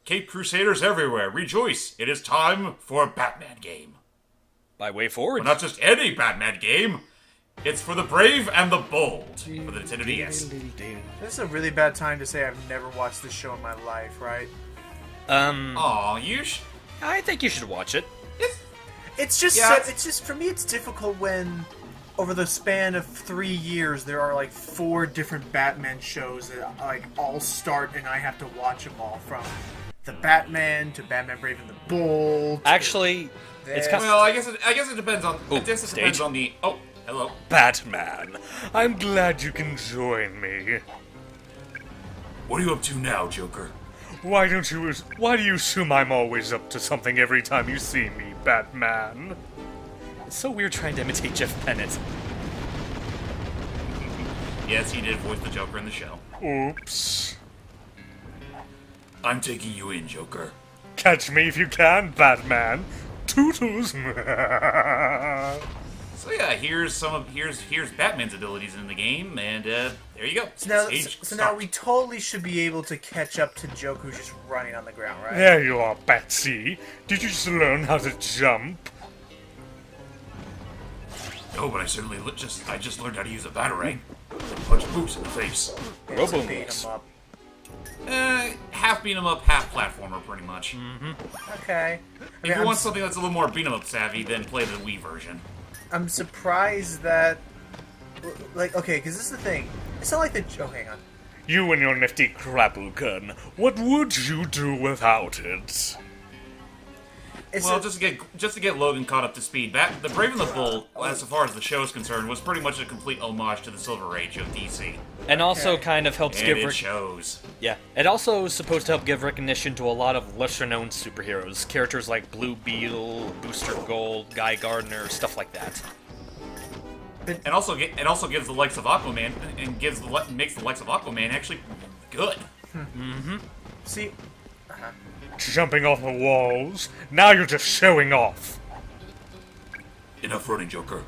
Cape Crusaders everywhere, rejoice! It is time for a Batman game. By Wayforward. But not just any Batman game. It's for the brave and the bold for the Nintendo DS. This is a really bad time to say I've never watched this show in my life, right? Aw, I think you should watch it. It's just Yeah, it's just for me it's difficult when over the span of 3 years there are like 4 different Batman shows that like all start and I have to watch them all from the Batman to Batman Brave and the Bold. Actually, it's kind of... Well, I guess it depends on. Ooh, I guess it depends on the. Oh, hello. Batman, I'm glad you can join me. What are you up to now, Joker? Why do you assume I'm always up to something every time you see me, Batman? It's so weird trying to imitate Jeff Bennett. Yes, he did voice the Joker in the show. Oops. I'm taking you in, Joker. Catch me if you can, Batman. Tootles. So yeah, here's Batman's abilities in the game, and there you go. So now we totally should be able to catch up to Joker who's just running on the ground, right? There you are, Batsy. Did you just learn how to jump? No, but I certainly I just learned how to use a batarang. Punch boots in the face. Robo beat him up. Half beat 'em up, half platformer, pretty much. Okay. If you want something that's a little more beat 'em up savvy, then play the Wii version. I'm surprised that, like, okay, because this is the thing. It's not like the. Oh, hang on. You and your nifty grapple gun. What would you do without it? Just to get Logan caught up to speed, the Brave and the Bold, as far as the show is concerned, was pretty much a complete homage to the Silver Age of DC. And also kind of helps And give... it shows. Yeah, it also is supposed to help give recognition to a lot of lesser-known superheroes. Characters like Blue Beetle, Booster Gold, Guy Gardner, stuff like that. And also gives the likes of Aquaman, and makes the likes of Aquaman actually good. See. Jumping off the walls. Now you're just showing off. Enough running, Joker.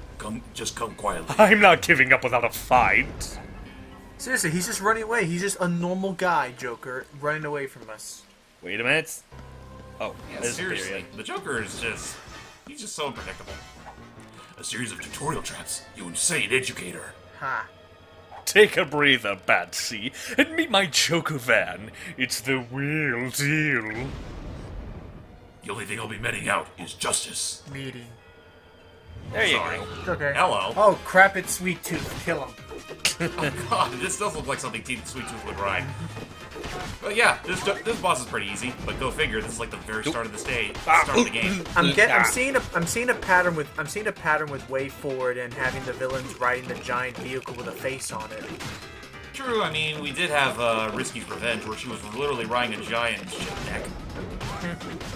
Just come quietly. I'm not giving up without a fight. Seriously, he's just running away. He's just a normal guy, Joker, running away from us. Wait a minute. Oh, Yeah, there's a seriously, period. the Joker is he's just so unpredictable. A series of tutorial traps, you insane educator. Ha. Take a breather, Batsy, and meet my Joker van. It's the real deal. The only thing I'll be meting out is justice. Meeting. There you Sorry. go. It's okay. Hello. Oh, crap, it's Sweet Tooth. Kill him. God, this does look like something Sweet Tooth would ride. But yeah, this boss is pretty easy. But go figure, this is like the very start of the start of the game. I'm seeing a pattern with Wayforward and having the villains riding the giant vehicle with a face on it. True, I mean, we did have Risky's Revenge, where she was literally riding a giant ship neck.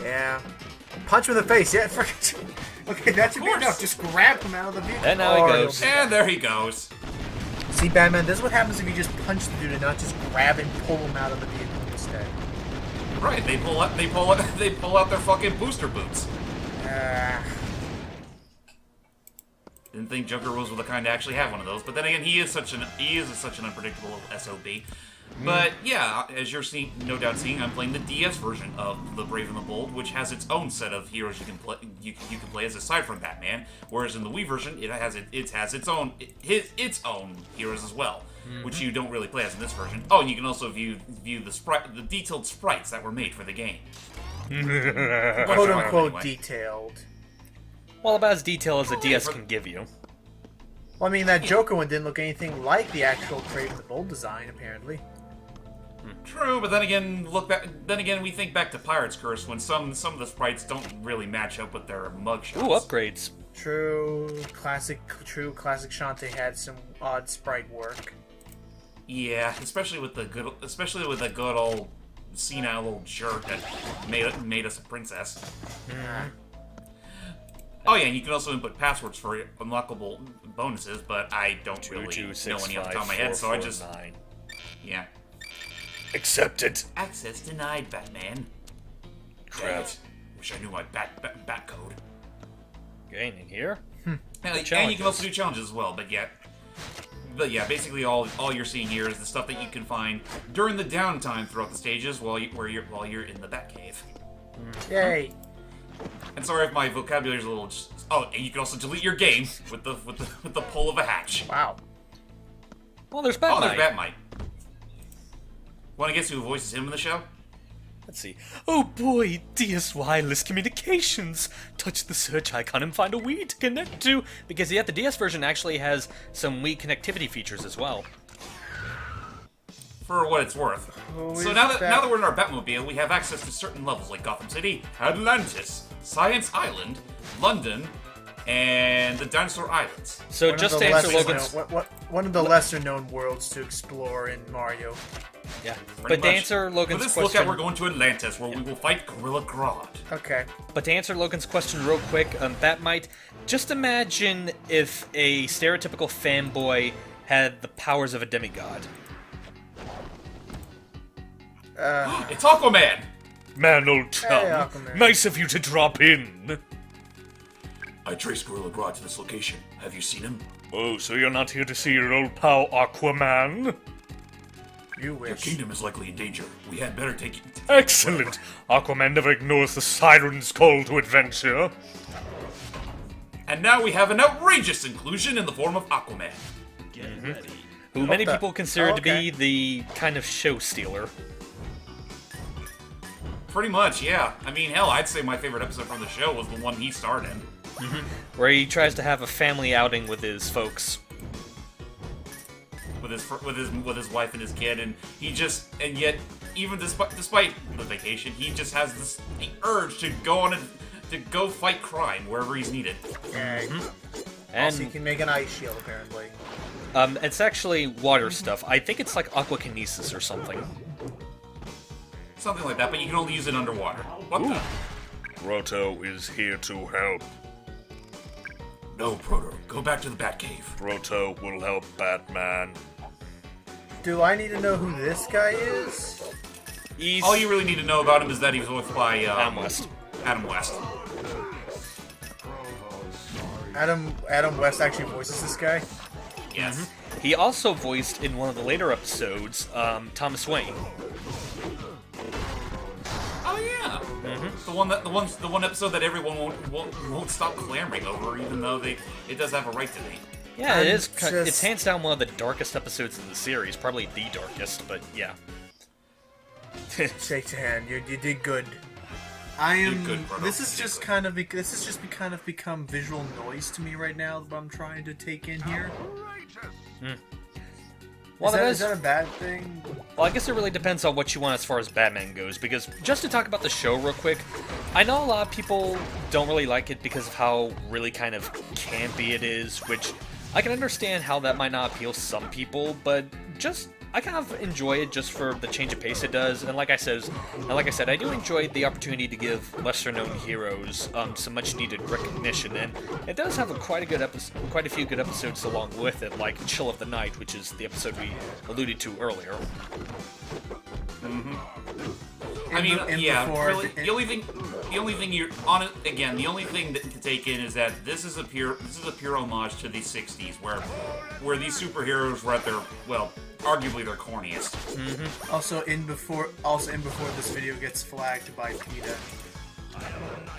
Yeah. Punch him in the face. Yeah. Okay, that should be course. enough. Just grab him out of the vehicle. And now he Or goes. he'll be And there he goes. See, Batman, this is what happens if you just punch the dude and not just grab and pull him out of the vehicle instead. Right, they pull out their fucking booster boots. Didn't think Joker was the kind to actually have one of those, but then again, he is such an unpredictable SOB. But yeah, as you're no doubt seeing, I'm playing the DS version of the Brave and the Bold, which has its own set of heroes you can play. You can play as aside from Batman, whereas in the Wii version, it has its own heroes as well, which you don't really play as in this version. Oh, and you can also view the detailed sprites that were made for the game. Quote unquote detailed. Well, about as detailed as a DS can give you. Well, I mean, that Joker one didn't look anything like the actual Brave and the Bold design, apparently. True, but then again, we think back to Pirate's Curse when some of the sprites don't really match up with their mugshots. Ooh, upgrades. True, classic Shantae had some odd sprite work. Yeah, especially with the good old senile old jerk that made us a princess. Oh yeah, and you can also input passwords for unlockable bonuses, but I don't really know any off the top of my head, so I just... Yeah. Accepted. Access denied, Batman. Crap. Wish I knew my bat code. Okay, in here? And you can also do challenges as well, but yet... But yeah, basically all you're seeing here is the stuff that you can find during the downtime throughout the stages while you're in the Batcave. Yay. And sorry if my vocabulary's a little. Oh, and you can also delete your game with the pull of a hatch. Wow. Well, there's Oh, Batmite. there's Batmite. Want to guess who voices him in the show? Let's see. Oh boy, DS Wireless Communications! Touch the search icon and find a Wii to connect to! Because yeah, the DS version actually has some Wii connectivity features as well. For what it's worth. So now that we're in our Batmobile, we have access to certain levels like Gotham City, Atlantis, Science Island, London, and the Dinosaur Islands. So just to answer Logan's... One of the lesser-known worlds to explore in Mario. Yeah, Pretty but to much. answer Logan's For this question... lookout, we're going to Atlantis, where we will fight Gorilla Grodd. Okay. But to answer Logan's question real quick, Batmite, just imagine if a stereotypical fanboy had the powers of a demigod. It's Aquaman! Man, old chum, Hey, Aquaman. nice of you to drop in. I traced Gorilla Grodd to this location. Have you seen him? Oh, so you're not here to see your old pal You Aquaman? Your wish. kingdom is likely in danger. We had better take it. Excellent! Aquaman never ignores the siren's call to adventure. And now we have an outrageous inclusion in the form of Aquaman. Who many the- people consider oh, to be okay. the kind of show stealer. Pretty much, yeah. I mean, hell, I'd say my favorite episode from the show was the one he starred in. Where he tries to have a family outing with his folks. With his wife and his kid, and yet even despite the vacation, he just has the urge to go fight crime wherever he's needed. Okay. And Also, you can make an ice shield, apparently. it's actually water stuff. I think it's like aquakinesis or something. Something like that, but you can only use it underwater. What the? Proto is here to help. No, Proto. Go back to the Batcave. Proto will help Batman. Do I need to know who this guy is? He's All you really need to know about him is that he was voiced by Adam West. Adam West. Adam West actually voices this guy? Yes. He also voiced in one of the later episodes, Thomas Wayne. Oh yeah. The one episode that everyone won't stop clamoring over, even though it does have a right to be. Yeah, it is. just- It's hands down one of the darkest episodes in the series, probably the darkest. But yeah. Shake your hand. You did good. I am. good, brother. This is just kind of. This has just kind of become visual noise to me right now. What I'm trying to take in here. Well, Is that a bad thing? Well, I guess it really depends on what you want as far as Batman goes, because just to talk about the show real quick, I know a lot of people don't really like it because of how really kind of campy it is, which I can understand how that might not appeal to some people, but I kind of enjoy it just for the change of pace it does, and like I said, I do enjoy the opportunity to give lesser-known heroes some much-needed recognition, and it does have quite a few good episodes along with it, like Chill of the Night, which is the episode we alluded to earlier. I mean, yeah. Really, in- the only thing you're on it again. The only thing to take in is that this is a pure homage to the '60s, where these superheroes were at their arguably their corniest. Also in before this video gets flagged by PETA.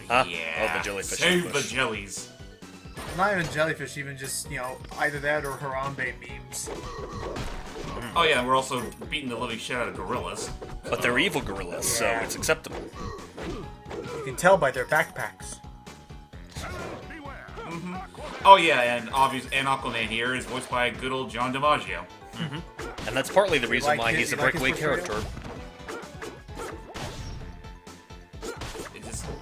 Huh? Yeah. Oh, the jellyfish. Save the jellies. Not even jellyfish, even just either that or Harambe memes. Oh yeah, and we're also beating the living shit out of gorillas. But they're evil gorillas, so Yeah. it's acceptable. You can tell by their backpacks. Oh yeah, and Aquaman here is voiced by good old John DiMaggio. And that's partly the reason like why his- he's a you like his breakaway portrayal? character.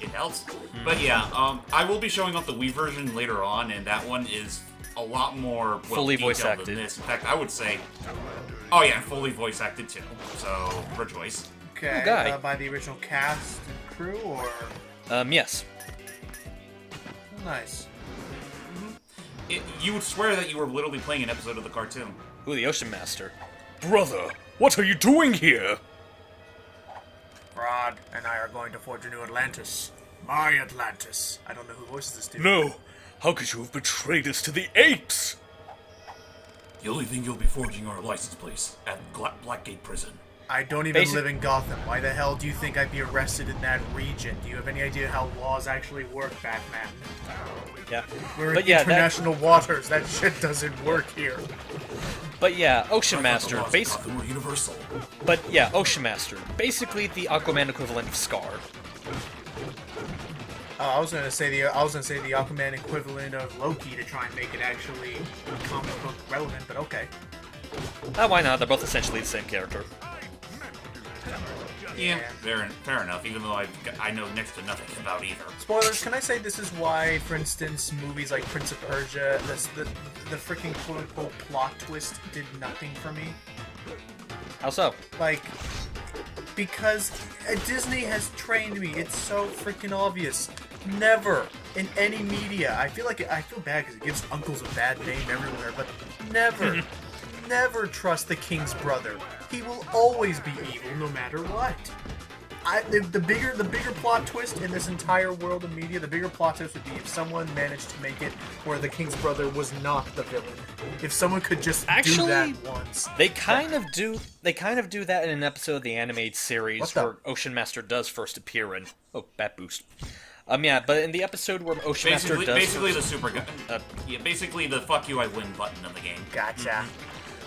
It helps. But yeah, I will be showing off the Wii version later on, and that one is a lot more Fully voice detailed acted. than this. In fact, I would say, oh yeah, and fully voice acted too. So rejoice. Okay, guy. by the original cast and crew, or Yes. nice. You would swear that you were literally playing an episode of the cartoon. Who, the Ocean Master? Brother, what are you doing here? Rod and I are going to forge a new Atlantis. My Atlantis. I don't know who voices this dude. No, how could you have betrayed us to the apes? The only thing you'll be forging are license plates at Blackgate Prison. I don't even live in Gotham. Why the hell do you think I'd be arrested in that region? Do you have any idea how laws actually work, Batman? Yeah. We're in international waters. That shit doesn't work here. But yeah, Ocean Master, basically universal. But yeah, Ocean Master, basically the Aquaman equivalent of Scar. I was gonna say the Aquaman equivalent of Loki to try and make it actually comic book relevant, but okay. Why not? They're both essentially the same character. Yeah, fair enough, even though I know next to nothing about either. Spoilers, can I say this is why, for instance, movies like Prince of Persia, the freaking quote-unquote plot twist did nothing for me? How so? Like, because Disney has trained me. It's so freaking obvious. Never, in any media, I feel bad because it gives uncles a bad name everywhere, but never, never trust the king's brother. He will always be evil, no matter what. The bigger plot twist in this entire world of media, the bigger plot twist would be if someone managed to make it where the king's brother was not the villain. If someone could just do that once. They kind of do that in an episode of the animated series where Ocean Master does first appear in. Oh, bat boost. Yeah, but in the episode where Ocean Master does basically the super gun, basically the "fuck you, I win" button of the game. Gotcha.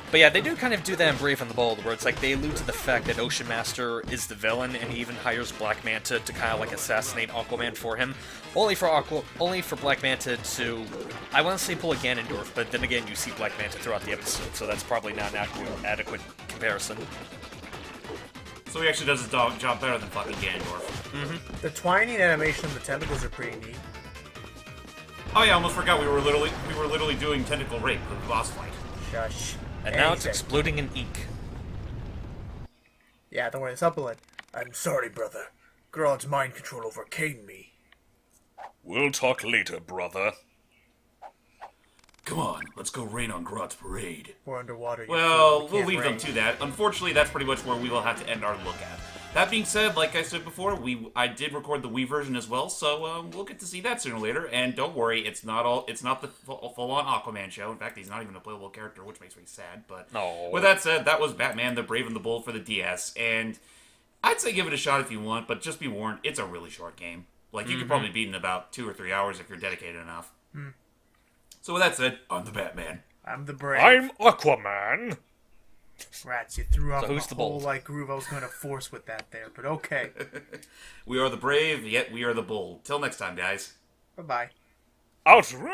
But yeah, they do kind of do that in Brave and the Bold, where it's like they allude to the fact that Ocean Master is the villain, and he even hires Black Manta to kind of like assassinate Aquaman for him, only for Black Manta to, I want to say pull a Ganondorf, but then again you see Black Manta throughout the episode, so that's probably not an adequate comparison. So he actually does his job better than fucking Ganondorf. Mm-hmm. The twining animation of the tentacles are pretty neat. Oh yeah, I almost forgot we were literally doing tentacle rape with the boss fight. Shush. And now it's exploding in ink. Yeah, don't worry, it's up a lit. I'm sorry, brother. Grodd's mind control overcame me. We'll talk later, brother. Come on, let's go rain on Grodd's parade. We're underwater. Well, we'll leave them to that. Unfortunately, that's pretty much where we will have to end our look at. That being said, like I said before, I did record the Wii version as well, so we'll get to see that sooner or later. And don't worry, it's not the full-on Aquaman show. In fact, he's not even a playable character, which makes me sad. But with that said, that was Batman: The Brave and the Bold for the DS, and I'd say give it a shot if you want, but just be warned, it's a really short game. Like you could probably beat it in about 2 or 3 hours if you're dedicated enough. So with that said, I'm the Batman. I'm the Brave. I'm Aquaman. Rats, you threw off who's a the whole bold? like groove I was going to force with that there, but okay. We are the brave, yet we are the bold. Till next time, guys. Bye-bye. Outrage!